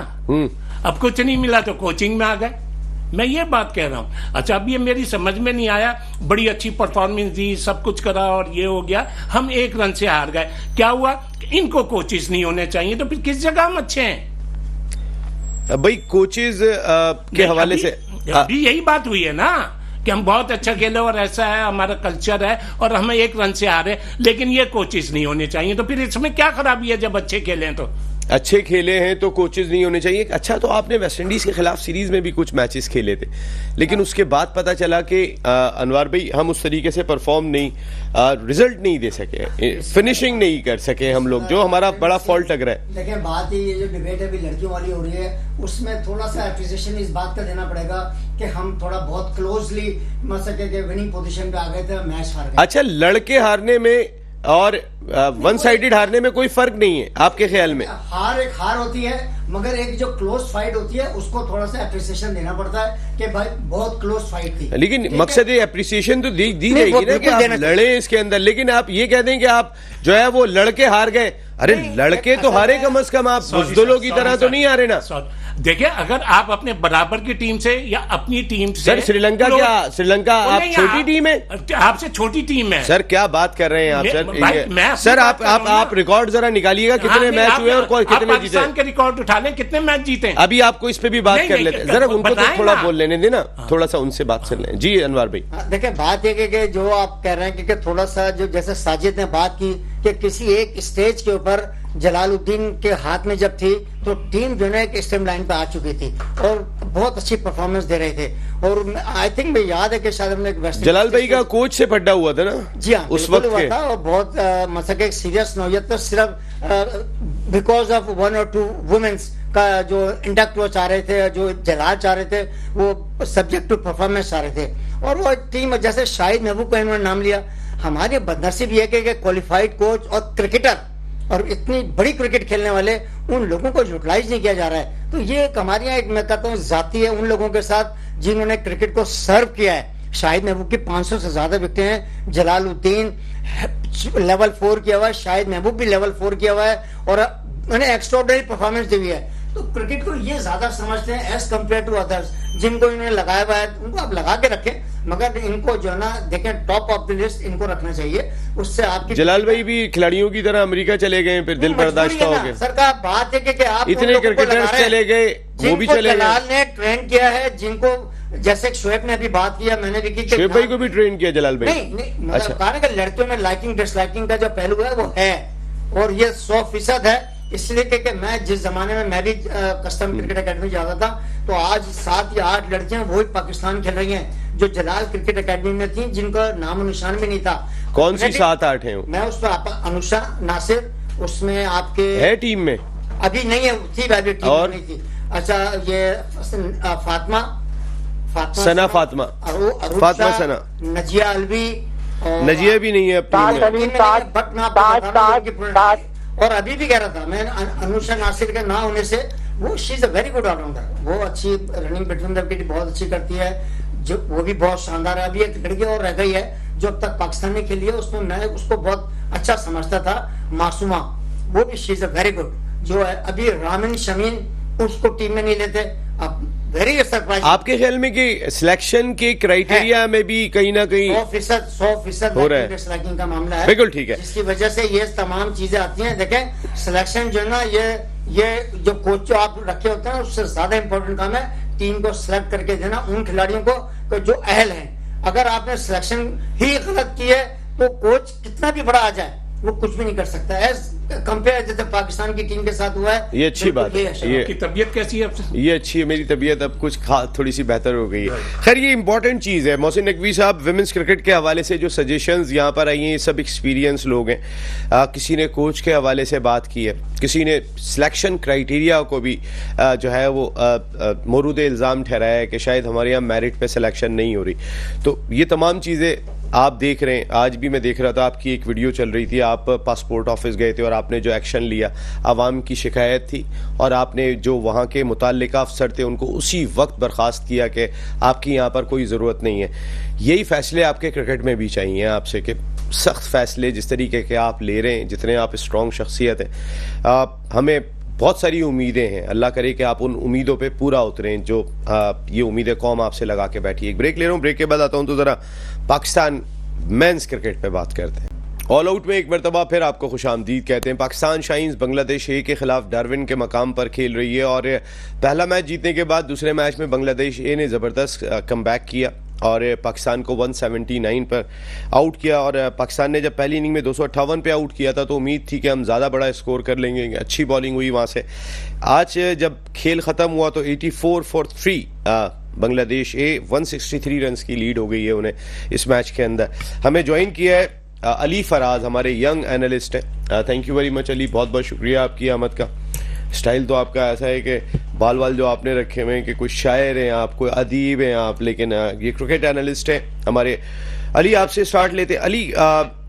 अब कुछ नहीं मिला तो कोचिंग में आ गए, मैं ये बात कह रहा हूं। अच्छा, अब ये मेरी समझ में नहीं आया, बड़ी अच्छी परफॉर्मेंस दी, सब कुछ करा और ये हो गया, हम 1 रन से हार गए, क्या हुआ? इनको कोचेस नहीं होने चाहिए, तो फिर किस जगह हम अच्छे हैं? भाई कोचेस के हवाले से अभी यही बात हुई है ना कि हम बहुत अच्छा खेले और ऐसा है हमारा कल्चर है और हमें 1 रन से हारे, लेकिन ये कोचेस नहीं होने चाहिए, तो फिर इसमें क्या खराबी है जब अच्छे खेलें तो? अच्छे खेले हैं तो कोचेज नहीं होने चाहिए। अच्छा, तो आपने वेस्ट इंडीज के खिलाफ सीरीज में भी कुछ मैचेस खेले थे, लेकिन उसके बाद पता चला कि अनवर भाई हम उस तरीके से परफॉर्म नहीं, रिजल्ट नहीं दे सके, फिनिशिंग नहीं कर सके हम लोग, जो हमारा बड़ा फॉल्ट लग रहा है। देखिए बात ये जो डिबेट अभी लड़कियों वाली हो रही है, उसमें थोड़ा सा एप्रिसिएशन इस बात का देना पड़ेगा कि हम थोड़ा बहुत क्लोजली मतलब के विनिंग पोजीशन पे आ गए थे, मैच हार गए। अच्छा, लड़के हारने में और वन साइडेड हारने में कोई फर्क नहीं है आपके ख्याल में? हार एक हार होती है, मगर एक जो क्लोज फाइट होती है उसको थोड़ा सा एप्रिसिएशन देना पड़ता है कि भाई बहुत क्लोज फाइट थी। लेकिन मकसद ये एप्रिसिएशन तो दी जाएगी ना कि आप लड़े इसके अंदर, लेकिन आप ये कह दें कि आप जो है वो लड़के हार गए। अरे लड़के तो हारे कम अज कम, आप बुजदुलों की तरह तो नहीं हारे ना। देखिए, अगर आप अपने बराबर की टीम से या अपनी टीम से, सर श्रीलंका क्या, श्रीलंका आप छोटी टीम है? आपसे छोटी टीम है सर, क्या बात कर रहे हैं आप सर? सर आप रिकॉर्ड जरा निकालिएगा, कितने मैच हुए और कितने जीते? पाकिस्तान के रिकॉर्ड उठा लें, कितने मैच जीते? अभी आपको इस पे भी बात कर लेते हैं, जरा उनको तो थोड़ा बोल लेने देना, थोड़ा सा उनसे बात सुन लें। जी अनवर भाई, देखिए बात ये कि जो आप कह रहे हैं कि थोड़ा सा जो जैसे साजिद ने बात की कि किसी एक स्टेज के ऊपर जलालुद्दीन के हाथ में जब थी तो टीम जो है एक स्टेम लाइन पे आ चुकी थी और बहुत अच्छी परफॉर्मेंस दे रहे थे। और आई थिंक मुझे याद है कि शायद हमने एक जलाल भाई का कोच से पड्डा हुआ था ना? जी हाँ, उस वक्त हुआ था और बहुत मतलब एक सीरियस नौयत था, सिर्फ बिकॉज ऑफ 1 और 2 वुमेन्स का जो इंडक्ट वो चाह रहे थे, जो जलाल चाह रहे थे, वो सब्जेक्ट टू परफॉर्मेंस चाह रहे थे। और वो टीम जैसे शाहिद महबूब का इन्होंने नाम लिया, हमारी बदनसीब ये कि क्वालिफाइड कोच और क्रिकेटर और इतनी बड़ी क्रिकेट खेलने वाले उन लोगों को यूटिलाइज नहीं किया जा रहा है। तो ये एक हमारे यहाँ एक मैं कहता हूँ जाती है उन लोगों के साथ जिन्होंने क्रिकेट को सर्व किया है। शाहिद महबूब की 500 से ज्यादा विकेटें हैं, जलालुद्दीन लेवल 4 किया हुआ है, शाहिद महबूब भी लेवल 4 किया हुआ है और उन्हें एक्स्ट्राऑर्डिनरी परफॉर्मेंस दी हुई है। तो क्रिकेट को ये ज्यादा समझते हैं एज कम्पेयर टू अदर्स जिनको इन्होंने लगाया हुआ है, उनको आप लगा के रखें, मगर इनको जो है ना देखें टॉप ऑफ द लिस्ट इनको रखना चाहिए। उससे आपकी जलाल भाई भी खिलाड़ियों की तरह अमेरिका चले गए, फिर दिल बर्दाश्त हो गए। सरकार बात है कि आप इतने क्रिकेटर्स चले गए, वो भी चले गए। जलाल ने ट्रेन किया है जिनको, जैसे शोएब ने अभी बात किया, मैंने भी की, शोएब भाई को भी ट्रेन किया जलाल भाई? नहीं मतलब कहा कि लड़कियों में लाइकिंग डिसलाइकिंग का जो पहलू है वो है और ये 100% है। इसलिए कि मैं जिस जमाने में मैं भी कस्टम क्रिकेट एकेडमी जाता था तो आज 7 या 8 लड़कियां वो पाकिस्तान खेल रही हैं जो जलाल क्रिकेट एकेडमी में थी, जिनका नाम निशान भी नहीं था। कौन सी 7-8 है? मैं उसमें अनुषा नासिर उसमें आपके है टीम में? अभी नहीं है, थी वह भी टीम और? नहीं थी। अच्छा, ये फातिमा सना, फातिमा सना, नजिया अलवी, नजिया भी नहीं है और अभी भी कह रहा था मैं अनुषा नासिर के ना होने से वो she is a very good allrounder, वो अच्छी रनिंग बिटवीन द विकेट बहुत अच्छी करती है, जो वो भी बहुत शानदार है। अभी एक लड़की और रह गई है जो अब तक पाकिस्तान में खेली है, उसमें मैं उसको बहुत अच्छा समझता था, मासूमा, वो भी she is a very good जो है। अभी रामिन शमीन उसको टीम में नहीं लेते, अब वेरी सरप्राइज। आपके ख्याल में कि सिलेक्शन के क्राइटेरिया में भी कहीं ना कहीं 100% हो रहा है सिलेक्शन का मामला है? बिल्कुल ठीक है, जिसकी वजह से ये तमाम चीजें आती हैं। देखें सिलेक्शन जो है ना, ये जो कोच जो आप रखे होते हैं उससे ज्यादा इंपॉर्टेंट काम है टीम को सिलेक्ट करके देना उन खिलाड़ियों को जो अहल हैं। अगर आपने सिलेक्शन ही गलत की है तो कोच कितना भी बड़ा आ जाए वो कुछ भी नहीं कर सकता। एज कंपेयर जैसे पाकिस्तान की टीम के साथ हुआ है, ये अच्छी बात है। ये तबीयत कैसी है? ये अच्छी है, मेरी तबीयत अब कुछ थोड़ी सी बेहतर हो गई है। खैर ये इंपॉर्टेंट चीज़ है। मोहसिन नकवी साहब, विमेंस क्रिकेट के हवाले से जो सजेशंस यहाँ पर आई हैं, ये सब एक्सपीरियंस लोग हैं। किसी ने कोच के हवाले से बात की है, किसी ने सिलेक्शन क्राइटेरिया को भी जो है वो मौरूद इल्ज़ाम ठहराया है कि शायद हमारे यहाँ मेरिट पे सिलेक्शन नहीं हो रही। तो ये तमाम चीज़ें आप देख रहे हैं। आज भी मैं देख रहा था, आपकी एक वीडियो चल रही थी, आप पासपोर्ट ऑफिस गए थे और आपने जो एक्शन लिया, आवाम की शिकायत थी और आपने जो वहाँ के मुतल्लिका अफसर थे उनको उसी वक्त बर्खास्त किया कि आपकी यहाँ पर कोई ज़रूरत नहीं है। यही फैसले आपके क्रिकेट में भी चाहिए आपसे कि सख्त फैसले जिस तरीके के आप ले रहे हैं, जितने आप स्ट्रॉन्ग शख्सियत हैं, हमें बहुत सारी उम्मीदें हैं। अल्लाह करे कि आप उन उम्मीदों पे पूरा उतरें जो ये उम्मीदें कौम आपसे लगा के बैठी है। एक ब्रेक ले रहा हूँ, ब्रेक के बाद आता हूँ तो ज़रा पाकिस्तान मेंस क्रिकेट पे बात करते हैं। ऑल आउट में एक मरतबा फिर आपको खुशामदीद कहते हैं। पाकिस्तान शाहीन्स बांग्लादेश ए के खिलाफ डार्विन के मकाम पर खेल रही है और पहला मैच जीतने के बाद दूसरे मैच में बांग्लादेश ए ने ज़बरदस्त कमबैक किया और पाकिस्तान को 179 पर आउट किया। और पाकिस्तान ने जब पहली इनिंग में 258 पे आउट किया था तो उम्मीद थी कि हम ज़्यादा बड़ा स्कोर कर लेंगे, अच्छी बॉलिंग हुई वहाँ से। आज जब खेल ख़त्म हुआ तो 84 फॉर 3 बांग्लादेश 163 रन की लीड हो गई है उन्हें इस मैच के अंदर। हमें ज्वाइन किया है अली फराज, हमारे यंग एनालिस्ट हैं। Thank you very much Ali, बहुत बहुत शुक्रिया आपकी आमद का। स्टाइल तो आपका ऐसा है कि बाल वाल जो आपने रखे हुए हैं कि कोई शायर हैं आप, कोई अदीब हैं आप, लेकिन ये क्रिकेट एनालिस्ट हैं हमारे। अली आपसे स्टार्ट लेते हैं। अली,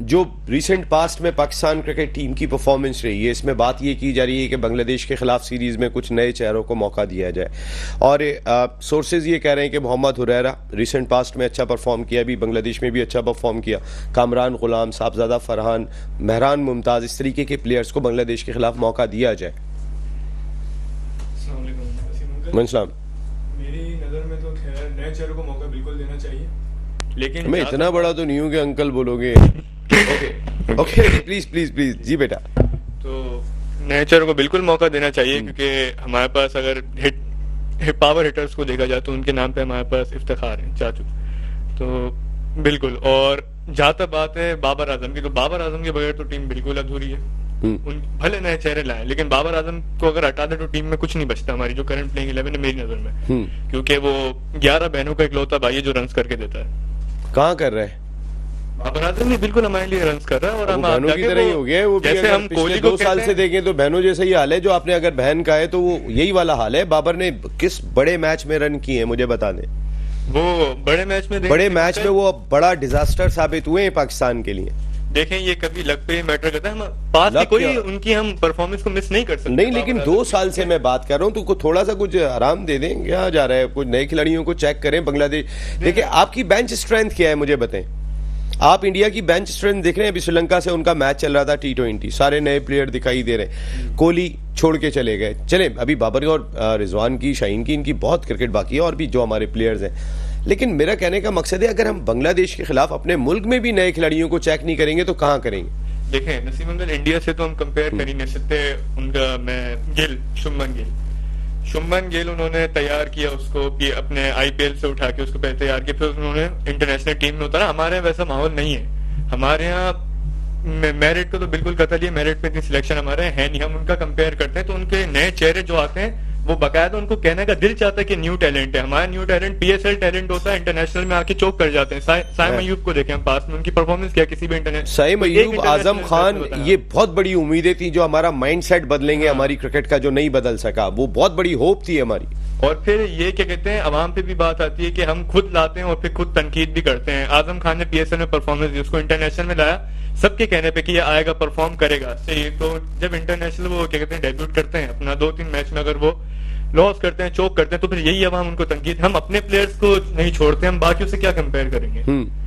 जो रिसेंट पास्ट में पाकिस्तान क्रिकेट टीम की परफॉर्मेंस रही है, इसमें बात ये की जा रही है कि बांग्लादेश के खिलाफ सीरीज़ में कुछ नए चेहरों को मौका दिया जाए, और सोर्सेज ये कह रहे हैं कि मोहम्मद हुरैरा रिसेंट पास्ट में अच्छा परफॉर्म किया, अभी बांग्लादेश में भी अच्छा परफॉर्म किया, कामरान गुलाम, साहबजादा फरहान, मेहरान मुमताज़, इस तरीके के प्लेयर्स को बांग्लादेश के खिलाफ मौका दिया जाए। मेरी नज़र में तो खैर नए चेहरों को मौका बिल्कुल देना चाहिए, लेकिन मैं इतना बड़ा तो नहीं हूँ कि अंकल बोलोगे। Okay okay, please please please, जी बेटा। तो नए चेहरों को बिल्कुल मौका देना चाहिए, क्योंकि हमारे पास अगर पावर हिटर्स को देखा जाए तो उनके नाम पे हमारे पास इफ्तिखार है चाचू, तो बिल्कुल। और जहाँ तक बात है बाबर आजम की, तो बाबर आजम के बगैर तो टीम बिल्कुल अधूरी है। उन भले नए चेहरे लाए, लेकिन बाबर आजम को अगर हटा दे तो टीम में कुछ नहीं बचता हमारी जो करंट प्लेइंग 11 है मेरी नजर में, क्योंकि वो 11 बहनों का इकलौता भाई है जो रन्स करके देता है। कहाँ कर रहे हैं बाबर आजम नहीं, बिल्कुल हमारे लिए रन्स कर रहा है। और हम बहनों की तरह ही हो गया है वो भी। जैसे हम कोहली को 2 साल से देखें तो बहनों जैसा ही हाल है। जो आपने अगर बहन का है तो वो यही वाला हाल है। बाबर ने किस बड़े मैच में रन किए हैं मुझे बता दें। वो बड़े मैच में वो बड़ा डिजास्टर साबित हुए हैं पाकिस्तान के लिए। देखें ये कभी लक पे मैटर करता है, हम पास की कोई उनकी हम परफॉर्मेंस को मिस नहीं कर सकते। नहीं, लेकिन 2 साल से मैं बात कर रहा हूँ तो थोड़ा सा कुछ आराम दे दें। क्या जा रहा है, कुछ नए खिलाड़ियों को चेक करें। बांग्लादेश देखिए, आपकी बेंच स्ट्रेंथ क्या है मुझे बताएं। आप इंडिया की बेंच स्ट्रेंथ देख रहे हैं। अभी श्रीलंका से उनका मैच चल रहा था T20, सारे नए प्लेयर दिखाई दे रहे हैं। कोहली छोड़ के चले गए, चले अभी बाबर और रिजवान की, शाहीन की, इनकी बहुत क्रिकेट बाकी है, और भी जो हमारे प्लेयर्स हैं। लेकिन मेरा कहने का मकसद है, अगर हम बांग्लादेश के खिलाफ अपने मुल्क में भी नए खिलाड़ियों को चेक नहीं करेंगे तो कहाँ करेंगे। देखें नसीम अंकल, इंडिया से तो हम कंपेयर कर ही नहीं सकते। उनका मैं शुभमन गिल उन्होंने तैयार किया उसको कि अपने IPL से उठा के उसको पहले तैयार किया, फिर उन्होंने इंटरनेशनल टीम में उतारा। हमारे यहाँ वैसा माहौल नहीं है। हमारे यहाँ मेरिट को तो बिल्कुल कतल ही, मेरिट पे इतनी सिलेक्शन हमारे है नहीं। हम उनका कंपेयर करते हैं तो उनके नए चेहरे जो आते हैं वो बकायदा उनको कहने का दिल चाहता है कि न्यू टैलेंट है। हमारा न्यू टैलेंट PSL टैलेंट होता है, इंटरनेशनल में आके चोक कर जाते हैं। साइम अयूब को देखें हम पास में, उनकी परफॉर्मेंस क्या किसी भी इंटरनेशनल। साइम अयूब, आजम खान, ये बहुत बड़ी उम्मीदें थी जो हमारा माइंडसेट बदलेंगे हमारी क्रिकेट का, जो नहीं बदल सका। वो बहुत बड़ी होप थी हमारी। और फिर ये क्या कहते हैं, अवाम पे भी बात आती है कि हम खुद लाते हैं और फिर खुद तनकीद भी करते हैं। आजम खान ने PSL में परफॉर्मेंस दी, उसको इंटरनेशनल में लाया सबके कहने पे कि ये आएगा, परफॉर्म करेगा सही। तो जब इंटरनेशनल वो क्या कहते हैं डेब्यूट करते हैं अपना 2-3 मैच में, अगर वो लॉस करते हैं, चोक करते हैं, तो फिर यही अवाम उनको तनकीद। हम अपने प्लेयर्स को नहीं छोड़ते, हम बाकियों से क्या कंपेयर करेंगे।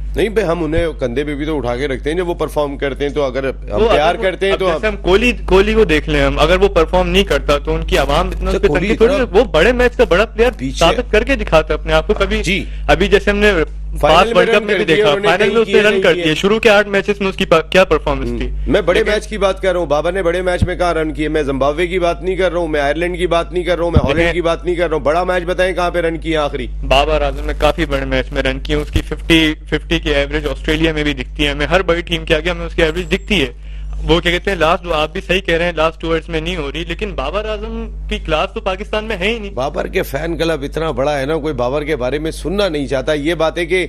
नहीं भाई, हम उन्हें कंधे पे भी तो उठा के रखते हैं जब वो परफॉर्म करते हैं। तो अगर हम प्यार करते हैं तो हम कोहली को देख लें, हम अगर वो परफॉर्म नहीं करता तो उनकी आवाम इतना वो बड़े मैच का बड़ा प्लेयर साबित करके दिखाता है अपने आप को। कभी अभी जैसे हमने वर्ल्ड कप में भी देखा, फाइनल में उसने रन कर दिए। शुरू के 8 मैचेस में उसकी क्या परफॉर्मेंस थी। मैं बड़े मैच की बात कर रहा हूँ। बाबर ने बड़े मैच में कहाँ रन किए। मैं जिम्बाब्वे की बात नहीं कर रहा हूँ, मैं आयरलैंड की बात नहीं कर रहा हूँ, मैं हॉलैंड की बात नहीं कर रहा हूँ। बड़ा मैच बताएं कहाँ पे रन किए आखिरी। बाबर आजम ने काफी बड़े मैच में रन किए। उसकी 50 की एवरेज ऑस्ट्रेलिया में भी दिखती है, हमें हर बड़ी टीम के आगे हमें उसकी एवरेज दिखती है। वो क्या कहते हैं, लास्ट, आप भी सही कह रहे हैं, लास्ट 2 ओवर्स में नहीं हो रही, लेकिन बाबर आजम की क्लास तो पाकिस्तान में है ही नहीं। बाबर के फैन क्लब इतना बड़ा है ना, कोई बाबर के बारे में सुनना नहीं चाहता। ये बात है कि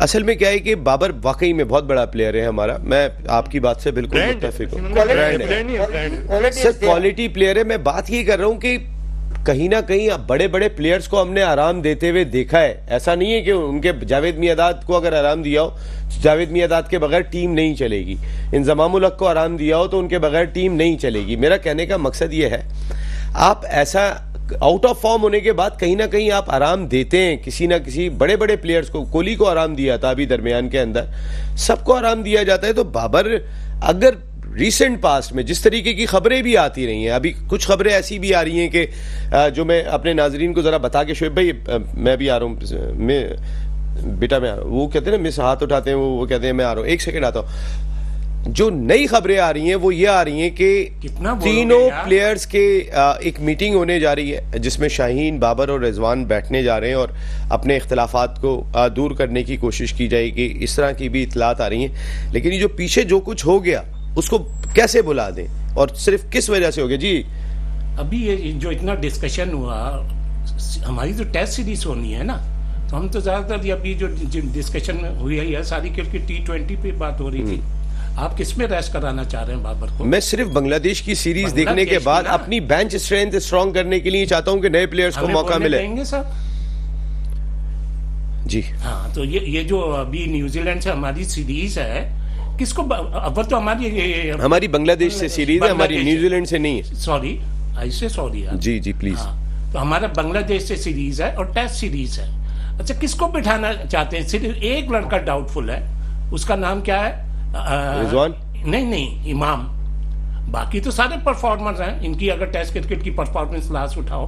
असल में क्या है कि बाबर वाकई में बहुत बड़ा प्लेयर है हमारा। मैं आपकी बात से बिल्कुल मुत्तफिक हूँ। सर क्वालिटी प्लेयर है। मैं बात ये कर रहा हूँ कि कहीं ना कहीं बड़े बड़े प्लेयर्स को हमने आराम देते हुए देखा है। ऐसा नहीं है कि उनके जावेद मियादाद को अगर आराम दिया हो, जावेद मियादाद के बगैर टीम नहीं चलेगी। इंजमाम उल हक को आराम दिया हो तो उनके बगैर टीम नहीं चलेगी। मेरा कहने का मकसद ये है, आप ऐसा आउट ऑफ फॉर्म होने के बाद कहीं ना कहीं आप आराम देते हैं किसी ना किसी बड़े बड़े प्लेयर्स को। कोहली को आराम दिया था अभी दरमियान के अंदर, सबको आराम दिया जाता है। तो बाबर, अगर रिसेंट पास्ट में जिस तरीके की खबरें भी आती रही हैं, अभी कुछ खबरें ऐसी भी आ रही हैं कि जो मैं अपने नाजरीन को जरा बता के, शोएब भाई मैं भी आ रहा हूँ, मैं बेटा मैं आ रहा हूँ, वो कहते हैं ना मिस हाथ उठाते हैं, वो कहते हैं मैं आ रहा हूँ, 1 सेकंड आता हूँ। जो नई खबरें आ रही हैं वो ये आ रही हैं कि कितना बोलोगे तीनों यार? प्लेयर्स के एक मीटिंग होने जा रही है जिसमें शाहीन, बाबर और रिजवान बैठने जा रहे हैं और अपने इख्तलाफात को दूर करने की कोशिश की जाएगी। इस तरह की भी इतलात आ रही हैं, लेकिन ये जो पीछे जो कुछ हो गया उसको कैसे बुला दें और सिर्फ किस वजह से हो गया? जी, अभी ये जो इतना डिस्कशन हुआ, हमारी जो टेस्ट सीरीज होनी है ना, तो हम तो ज्यादातर अभी जो डिस्कशन हुई है सारी क्रिकेट T20 पे बात हो रही थी। आप किस में रेस्ट कराना चाह रहे हैं बाबर को? मैं सिर्फ बांग्लादेश की सीरीज देखने के बांग्लादेश बाद की ना? अपनी बेंच स्ट्रेंथ स्ट्रांग करने के लिए चाहता हूं कि नए प्लेयर्स को हमें मौका बोलने मिले। देंगे सर? जी, हाँ, तो ये जो अभी न्यूजीलैंड से हमारी सीरीज है, किसको अब तो हमारी बांग्लादेश से सीरीज है, हमारी बांग्लादेश। न्यूजीलैंड से नहीं है। सॉरी, ऐसे सॉरी यार। जी जी प्लीज। हाँ, तो हमारा बांग्लादेश से सीरीज है और टेस्ट सीरीज है। अच्छा, किसको बिठाना चाहते हैं? सिर्फ एक लड़का डाउटफुल है, उसका नाम क्या है? रिजवान? नहीं, इमाम। बाकी तो सारे परफॉर्मर्स हैं। इनकी अगर टेस्ट क्रिकेट की परफॉर्मेंस लास्ट उठाओ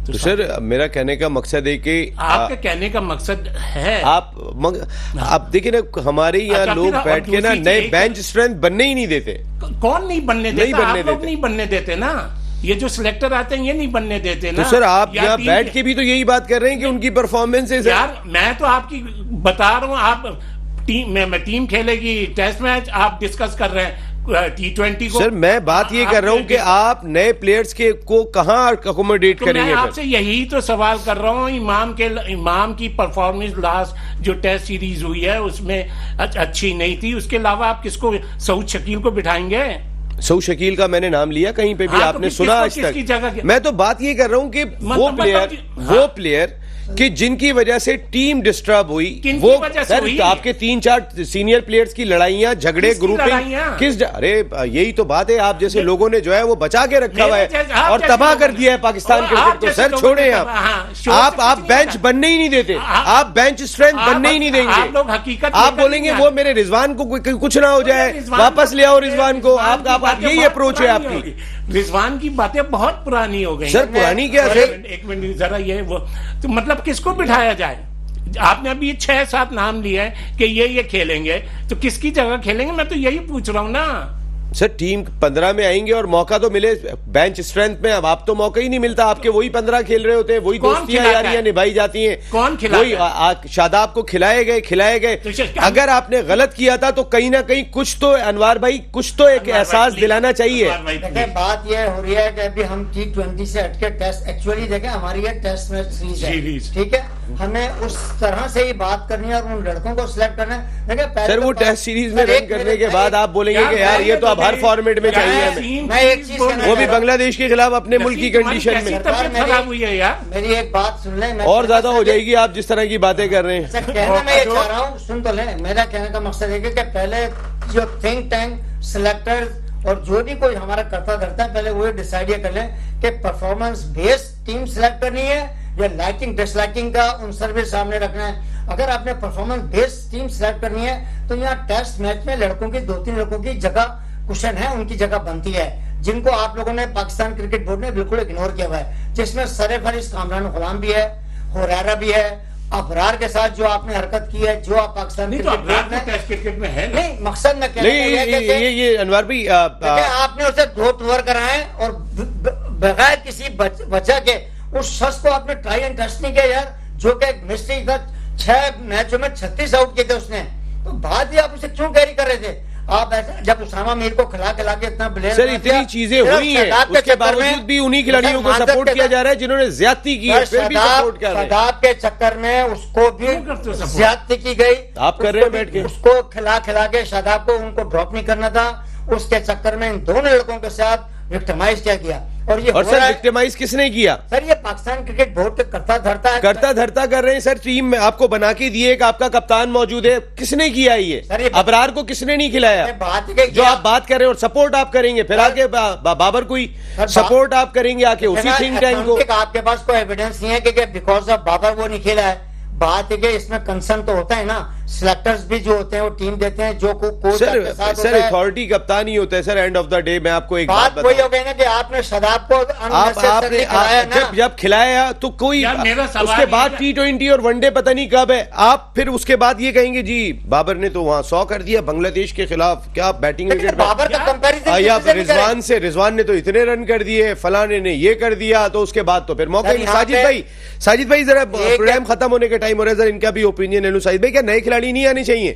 तो सर मेरा कहने का मकसद है कि आपके कहने का मकसद है आप देखिए ना, हमारे यहाँ अच्छा, लोग फिर बैठ के ना दूसरी नए चीज- बेंच स्ट्रेंथ बनने ही नहीं देते। कौन नहीं बनने नहीं देता? बनने आप लोग देते। नहीं बनने देते ना। ये जो सिलेक्टर आते हैं ये नहीं बनने देते ना। तो सर आप या यहाँ टीम बैठ के भी तो यही बात कर रहे हैं कि उनकी परफॉर्मेंस है। यार, मैं तो आपकी बता रहा हूँ, आप टीम में टीम खेलेगी टेस्ट मैच, आप डिस्कस कर रहे हैं T20 को। सर मैं बात ये कर रहा हूँ कि आप नए प्लेयर्स के को कहाँ अकोमोडेट तो मैं करेंगे? आपसे यही तो सवाल कर रहा हूँ। इमाम की परफॉर्मेंस लास्ट जो टेस्ट सीरीज हुई है उसमें अच्छी नहीं थी। उसके अलावा आप किसको, सऊद शकील को बिठाएंगे? सऊद शकील का मैंने नाम लिया कहीं पे भी? हाँ, तो आपने फिर सुना आज किसकी जगह तक? मैं तो बात ये कर रहा हूँ कि वो प्लेयर कि जिनकी वजह से टीम डिस्टर्ब हुई, किनकी वो वजह से हुई? आपके 3-4 सीनियर प्लेयर्स की लड़ाइयां, झगड़े, किसकी ग्रुपिंग लड़ाइयां? अरे यही तो बात है। आप जैसे लोगों ने जो है वो बचा के रखा हुआ है आप और जैसे तबाह लोगों कर ने- दिया है पाकिस्तान और क्रिकेट आप को। जैसे सर लोगों छोड़े ने- आप हाँ, शोर से आप कुछ नहीं बेंच होता। बनने ही नहीं देते। आप बेंच स्ट्रेंथ बनने ही नहीं देंगे। आप लोग हकीकत आप लेकर बोलेंगे नहीं वो आए। मेरे रिजवान को कुछ ना हो जाए, रिजवान वापस ले आओ रिजवान को। रिजवान की आप बातें यही बहुत अप्रोच है पुरानी आपकी। हो गई। रिजवान की बातें बहुत पुरानी हो गई। सर पुरानी क्या सर? एक मिनट जरा, ये वो तो मतलब किसको बिठाया जाए? आपने अभी 6-7 नाम लिए हैं कि ये खेलेंगे, तो किसकी जगह खेलेंगे? मैं तो यही पूछ रहा हूँ ना सर। टीम 15 में आएंगे और मौका तो मिले बेंच स्ट्रेंथ में। अब आप तो मौका ही नहीं मिलता। आपके वही 15 खेल रहे होते हैं, वही कौन दोस्तियां खिलाता यारियां है? निभाई जाती हैं। कौन खिलाता वही शादाब को खिलाए गए। तो अगर आपने गलत किया था तो कहीं ना कहीं कुछ तो अनवार भाई कुछ तो एक एहसास दिलाना चाहिए। देखिए, बात यह हो रही है कि अभी हम T20 से हटके टेस्ट, एक्चुअली देखें हमारी ये टेस्ट मैच सीरीज सीरीज। है, ठीक है? हमें उस तरह से ही बात करनी है और उन लड़कों को सिलेक्ट करना है। देखिए, पहले सर तो वो बात- टेस्ट सीरीज में सर, रन एक करने मिनट, के बाद आप बोलेंगे कि यार ये तो अब हर फॉर्मेट में चाहिए हमें। मैं एक चीज कहना वो भी चाह रहा बांग्लादेश के खिलाफ अपने मुल्क की कंडीशन में। तबीयत खराब हुई है यार। मेरी एक बात सुन लें। मैं और ज्यादा हो जाएगी आप जिस तरह की बातें कर रहे हैं। सर, कहना मैं ये चाह रहा हूँ, सुन तो लें। मेरा कहने का मकसद है कि पहले जो थिंक टैंक, सिलेक्टर और जो भी कोई हमारा करता धरता है, पहले वो डिसाइड ये कर लें कि परफॉर्मेंस बेस्ड टीम सिलेक्ट करनी है या लाइकिंग डिसलाइकिंग का उन सर्विस सामने रखना है। अगर आपने परफॉर्मेंस बेस्ड टीम सिलेक्ट करनी है तो यहाँ टेस्ट मैच में लड़कों की 2-3 लड़कों की जगह कुशन है, उनकी जगह बनती है, जिनको आप लोगों ने पाकिस्तान क्रिकेट बोर्ड ने बिल्कुल इग्नोर किया हुआ है, जिसमें सरफराज कामरान गुलाम भी है, हुरैरा भी है, अबरार के साथ जो आपने हरकत की है, जो आप पाकिस्तान नहीं तो क्रिकेट बोर्ड अब टेस्ट क्रिकेट में है ना। नहीं, मकसद में कहने का ये है कि ये अनवर भाई देखिए, आपने उसे 2 ओवर कराए और बगैर किसी वजह के उस शख्स को आपने ट्राई एंड टेस्ट नहीं किया यार, जो कि मिस्ट्री का 6 मैचों में 36 आउट किए थे उसने। तो बात ही आप उसे क्यों कैरी कर रहे थे? आप ऐसे जब उसामा मीर को खिला के इतना प्लेयर सर इतनी चीजें हुई हैं, उसके बावजूद भी उन्हीं खिलाड़ियों को सपोर्ट किया जा रहा है जिन्होंने ज्यादती की है, फिर भी सपोर्ट कर रहे हैं। शदाब के चक्कर में उसको भी क्यों करते हो support? ज्यादती की गई। आप कर रहे हैं बैठ के। उसको खिला के शदाब को उनको ड्रॉप नहीं करना था, उसके चक्कर में इन दोनों लड़कों के साथ विक्टिमाइज किया गया। और ये सर विक्टिमाइज किसने किया? सर ये पाकिस्तान क्रिकेट बोर्ड के करता धरता है, करता धरता कर रहे हैं सर। टीम में आपको बना के दिए कि आपका कप्तान मौजूद है, किसने किया ये? सर, ये अबरार को किसने नहीं खिलाया? बात है जो आप बात कर रहे हैं और सपोर्ट आप करेंगे, फिर आके बाबर को ही सपोर्ट आप करेंगे आके उसी थिंक टैंक को। आपके पास कोई एविडेंस नहीं है कि बिकॉज ऑफ बाबर वो नहीं खेला है। बात है कि इसमें कंसर्न तो होता है ना सिलेक्टर्स भी जो होते हैं वो टीम देते हैं, जो कोच सर के साथ सर होता है। अथॉरिटी कप्तान ही होता है sir. End of the day मैं आपको एक बात बात वही हो बताऊं, गई ना कि आपने शदाब को आपने खिलाया ना। जब खिलाया तो कोई यार, मेरा सवाल उसके ये बाद है- T20 और वनडे पता नहीं कब है, आप फिर उसके बाद ये कहेंगे जी बाबर ने तो वहां 100 कर दिया बांग्लादेश के खिलाफ, क्या बैटिंग लेकिन विकेट पे? बाबर का कंपैरिजन या किसी से नहीं करें। रिजवान ने तो इतने रन कर दिए, फलाने ने ये कर दिया, तो उसके बाद तो फिर मौका सर, नहीं। यहाँ साजिद भाई जरा एक- प्रोग्राम खत्म होने के टाइम हो रहा है, जरा इनका भी ओपिनियन ले लूं। साजिद भाई, क्या नए खिलाड़ी नहीं आने चाहिए?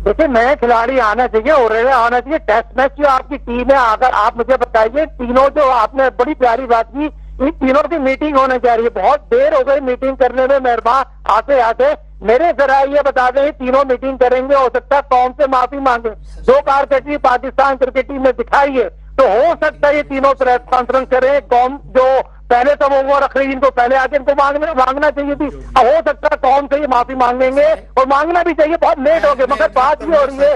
देखिए, नए खिलाड़ी आना चाहिए, ओरेले आना चाहिए। टेस्ट मैच जो आपकी टीम है, अगर आप मुझे बताइए, तीनों जो आपने बड़ी प्यारी बात की, इन तीनों की मीटिंग होनी चाहिए। बहुत देर हो गई मीटिंग करने में, मेहरबान आते आते मेरे जरा ये बता दें, तीनों मीटिंग करेंगे, हो सकता है कौन से माफी मांगे। जो कारकर्दगी पाकिस्तान क्रिकेट टीम ने दिखाई है, तो हो सकता है ये तीनों प्रेस कॉन्फ्रेंस करें। कौन जो पहले तो वो रख रही, इनको पहले आके इनको मांगना चाहिए थी। अब हो सकता है कौन से ये माफी मांगेंगे, और मांगना भी चाहिए, बहुत लेट हो गए। मगर बात ये हो रही है,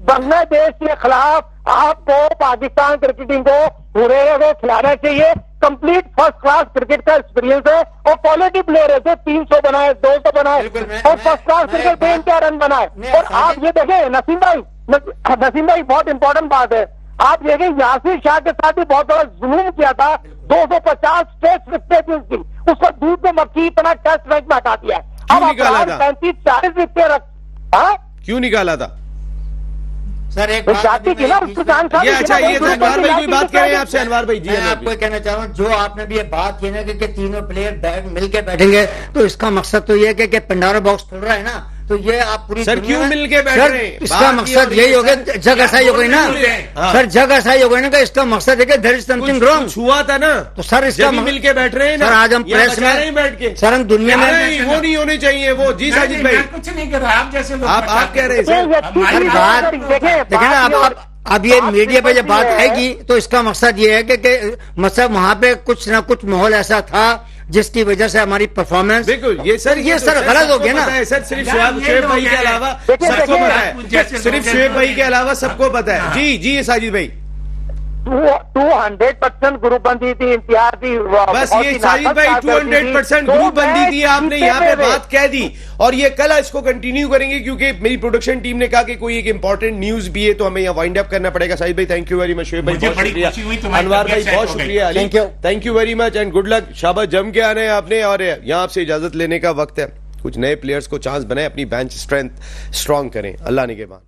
बांग्लादेश के खिलाफ आपको पाकिस्तान क्रिकेटिंग को पूरे को खिलाना चाहिए। कंप्लीट फर्स्ट क्लास क्रिकेट का एक्सपीरियंस है, और क्वालिटी प्लेयर है, जो 300 बनाए, 200 बनाए, बिल्कुल, मैं- और फर्स्ट क्लास क्रिकेट पे क्या रन बनाए। और आप ये देखें नसीम भाई बहुत इंपॉर्टेंट बात है, आप देखें यासिर शाह के साथ भी बहुत बड़ा जुलूम किया था। 250 टेस्ट विकेट थी उसकी, उसको दूध में मक्खी इतना टेस्ट मैच में हटा दिया। क्यों अब निकाला था? 35-40 विकेट रख, हाँ क्यों निकाला था? सर एक वो बात जाती अभी थी ना, मैं उसको जान था। ये अच्छा, ये तो अनवर भाई कोई बात कह रहे हैं आपसे। अनवर भाई जी, मैं अनवर आपको भाई। ये कहना चाह रहा हूँ, जो आपने भी ये बात की ना कि तीनों प्लेयर मिलके बैठेंगे, तो इसका मकसद तो ये है कि पंडारा बॉक्स खुल रहा है ना, तो ये आप पूरी सर, दुनिया क्यों में- मिलके बैठ सर, रहे हैं? इसका बात ये हो मकसद रही यही है, हो गया, सर। जग ऐसा ही हो गई ना हाँ। सर, जग ऐसा ही हो गई ना कि इसका मकसद है कि देयर इज समथिंग कुछ रॉन्ग। हुआ था ना, तो सर इसका जब ही मिलके बैठ रहे हैं ना। सर आज हम या प्रेस बचा रहे हैं बैठ के। में सर हम दुनिया में नहीं, वो नहीं होने चाहिए वो। जी साजिद भाई, मैं कुछ नहीं कर रहा, आप जैसे लोग आप बताते कह रहे हैं हैं। सर। हमारी बात- देखें ना अब ये मीडिया पे जब बात आएगी, तो इसका मकसद ये है कि मतलब वहां पे कुछ ना कुछ माहौल ऐसा था जिसकी वजह से हमारी परफॉर्मेंस बिल्कुल, ये सर गलत हो गया ना। सर सिर्फ यार, ये शुएब लोग भाई के हैं। अलावा देखिए, सबको देखिए, पता जैसे है। सिर्फ लोग हैं, शुएब भाई लोग के हैं। अलावा सबको पता है। हाँ। जी जी साजिद भाई, 200% ग्रुपबंदी थी, इम्तियाज थी। बस ये साजिद भाई 200% ग्रुप बंदी थी। आपने यहाँ पे बात कह दी, और ये कल इसको कंटिन्यू करेंगे, क्योंकि मेरी प्रोडक्शन टीम ने कहा कि कोई एक इंपॉर्टेंट न्यूज भी है, तो हमें यहाँ वाइंड अप करना पड़ेगा। साजिद भाई thank you very much. Shoaib भाई मुझे बहुत बड़ी शुक्रिया। खुशी हुई, तुम्हारी अनवर भाई तबीयत बहुत सेट हो गई। शुक्रिया। Ali Thank you. Thank you very much and good luck. शाबाश, जम के आने आपने, और यहाँ आपसे इजाजत लेने का वक्त है। कुछ नए प्लेयर्स को चांस बनाए, अपनी बेंच स्ट्रेंथ स्ट्रांग करें। अल्लाह ने के बाद।